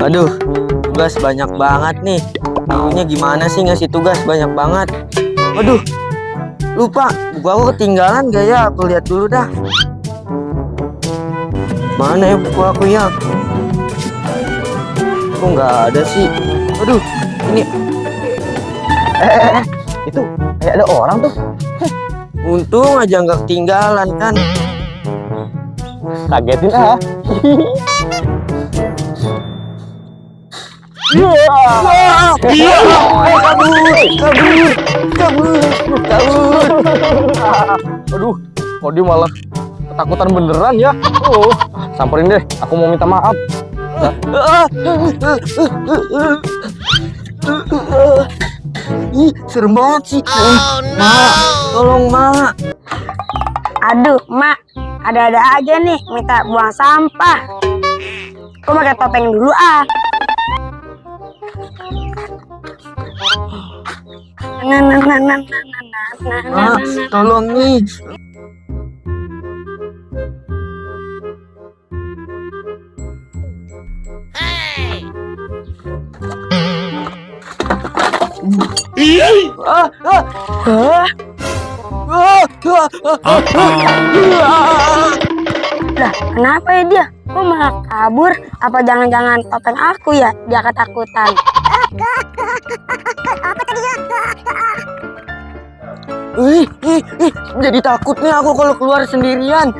Aduh, tugas banyak banget nih. Gurunya gimana sih ngasih tugas banyak banget? Aduh, lupa. Buku aku ketinggalan gak ya? Aku lihat dulu dah. Mana ya buku aku ya? Kok nggak ada sih? Aduh, ini. Itu kayak ada orang tuh. Untung aja nggak ketinggalan kan. Kagetin ah. Iya, kabur. Aduh, kok dia malah ketakutan beneran ya. Samperin deh, aku mau minta maaf. Ih, serem banget sih. Mak, tolong mak. Aduh, Mak, ada-ada aja nih minta buang sampah. Kok pakai topeng dulu ah? Mak, tolong nih. Lah, kenapa ya dia? Kok malah kabur? Apa jangan-jangan topeng aku ya? Dia ketakutan. Apa tadi ya? Jadi takut nih aku kalau keluar sendirian.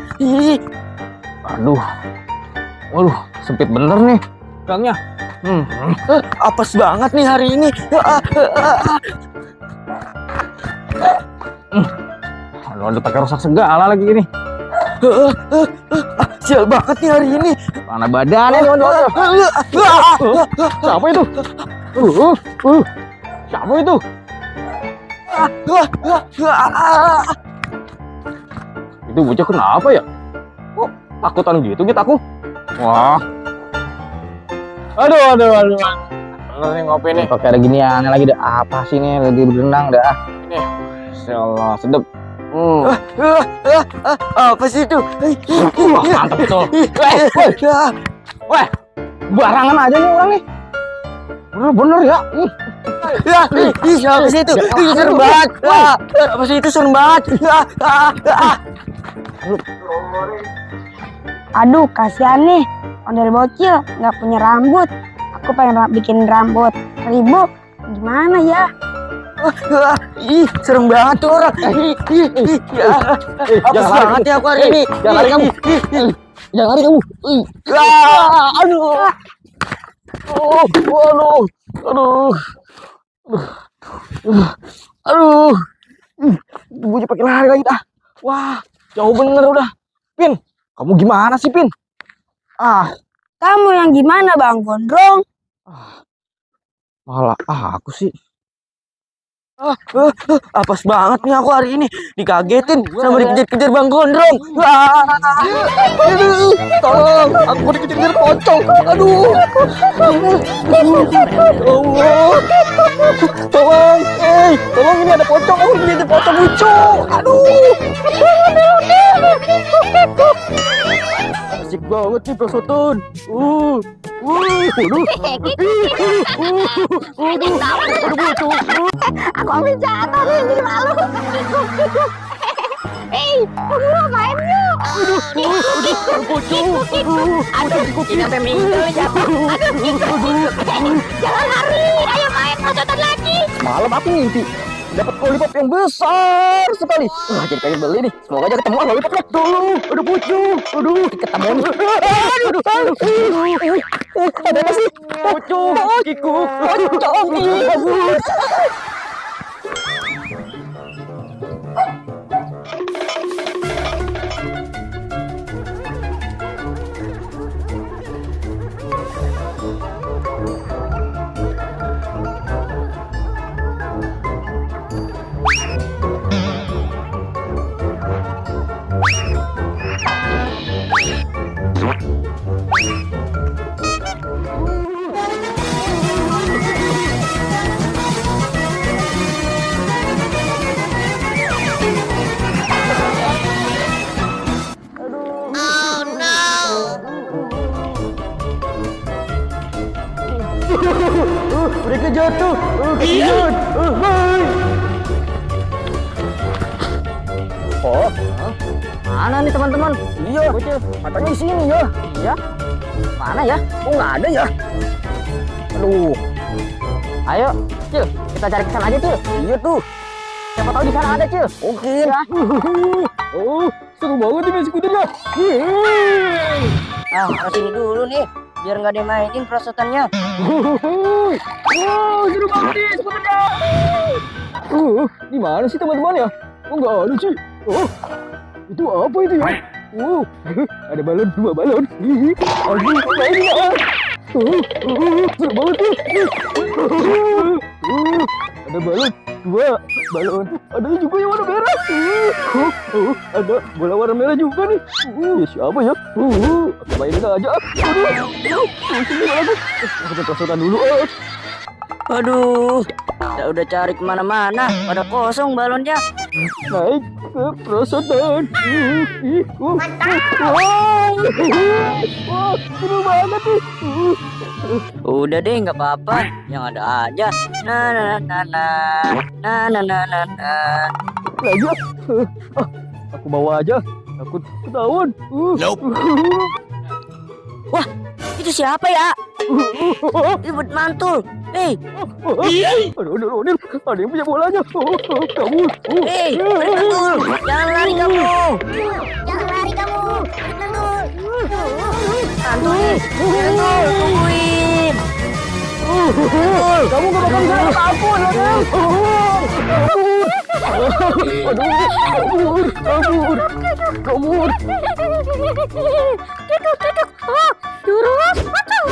Aduh, waduh, sempit bener nih gangnya. Apes banget nih hari ini. Aduh, ada pakai rusak segala lagi ini. Sial banget nih hari ini. Mana badannya nih, siapa itu? Siapa itu? Itu bocah kenapa ya? Kok takutan gitu aku? Wah. Aduh. Ini ngopi nih. Pakai ada ginian lagi deh. Apa sih nih? Lagi berenang dah. Ini. Insyaallah sedep. Apa sih itu? Wah, mantap betul. Weh, barangan aja nih orang nih. Bener ya. Siapa sih itu? Serem banget. Apa sih itu serem banget? Aduh, kasihan nih. Model bocil nggak punya rambut. Aku pengen bikin rambut ribut. Gimana ya? Serem banget tuh orang. Apes banget ya aku hari ini. Jangan lari kamu. Jangan lari kamu. Aduh. Aduh. Bocah pakai lari lagi dah. Wah, jauh bener udah. Pin, kamu gimana sih, Pin? Kamu yang gimana, Bang Gondrong? Malah aku sih. Apes banget nih aku hari ini. Dikagetin sama dikejar-kejar Bang Gondrong. Tolong, aku dikejar-kejar pocong. Aduh. Tolong, tolong ini ada pocong. Aku dikejar pocong lucu. Aduh. Asik banget nih Prosotun. Aku ambil jatuh nih, jadi malu. Kamu ngapain yuk? Aduh, sampai minggul jatuh. Jangan lari, ayo main prosotan lagi. Malam aku mimpi dapat lollipop yang besar sekali. Jadi pengen beli nih. Semoga aja ketemu lollipopnya. Aduh pucuk. Aduh, ketemu nih. Aduh. Ada apa sih? Pucuk, kikuk. Pocong. Mereka jatuh. Kejut. Hai. Oh, mana nih teman-teman? Iya, Bocil. Katanya di sini ya. Iya. Mana ya? Oh, nggak ada ya. Aduh. Ayo, Cil. Kita cari ke sana aja, Cil. Iya tuh. Siapa tahu di sana ada, Cil. Oke. Ya. Oh, seru banget ini skuternya. Ah, harus sini dulu nih, biar nggak dimainin perosotannya. Wow, seru banget nih skuternya. Di mana sih teman-teman ya? Oh, nggak ada sih. Oh, itu apa itu ya? Ada balon, 2 balon. Aduh, apa ini ya? Seru banget nih. Ada balon, 2 balon. Ada juga yang warna merah. Ada bola warna merah juga nih. Ya siapa ya? Aku mainin aja. Sini lagi. Aku perosotan dulu. Aduh, kita udah cari kemana-mana, pada kosong balonnya. Naik ke perosotan. Wah, seru banget nih. Udah deh, nggak apa-apa, yang ada aja. Nah, nah, nah, nah, nah, nah, nah, nah. Lagi aku bawa aja. Takut ketahuan. Wah, itu siapa ya? Ribut mantul. Hei, Aduh, ada yang punya bolanya. Kabur. hei, mantul, jangan lari kamu. Mantul, mantul, tungguin. Kamu gak bakal bisa dapat ampun, Adel. Kabur. Jurus pocong.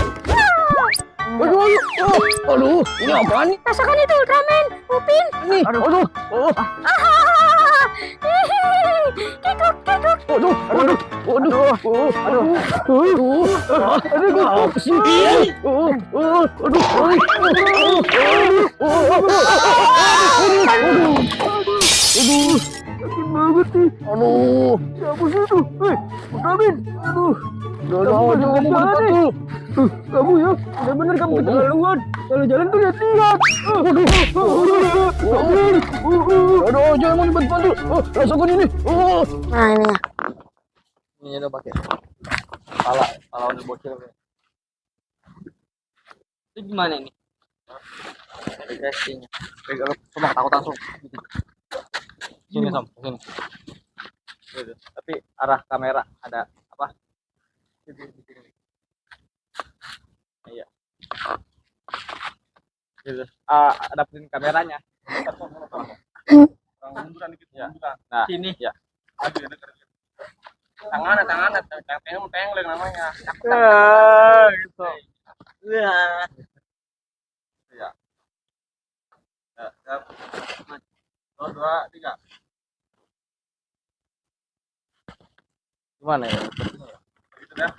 Aduh, ini apaan nih? Rasakan itu Ultraman, Upin. Nih, aduh. Kikuk. Apa sih? Sakit banget nih. Siapa sih itu? Ultraman. Kamu jalan nih. Kamu ya, bener-bener kamu keterlaluan. Kalau jalan tuh lihat-lihat. Aduh, jangan mau bantu. Rasakan ini. Nah, ini ya. Ini udah pakai pala udah bocil. Itu gimana ini? Dari casingnya. Pegang coba takut langsung. Sini Sam, sini. Gitu. Tapi arah kamera ada apa? Di sini. Iya. Gitu. Adaptin kameranya. Munduran dikit ya. Nah, sini ya. Aduh, denger. Tangan teng namanya. Gitu. Ya. Ya. Ya. 1, 2, 3. Gimana ya? Gitu dah.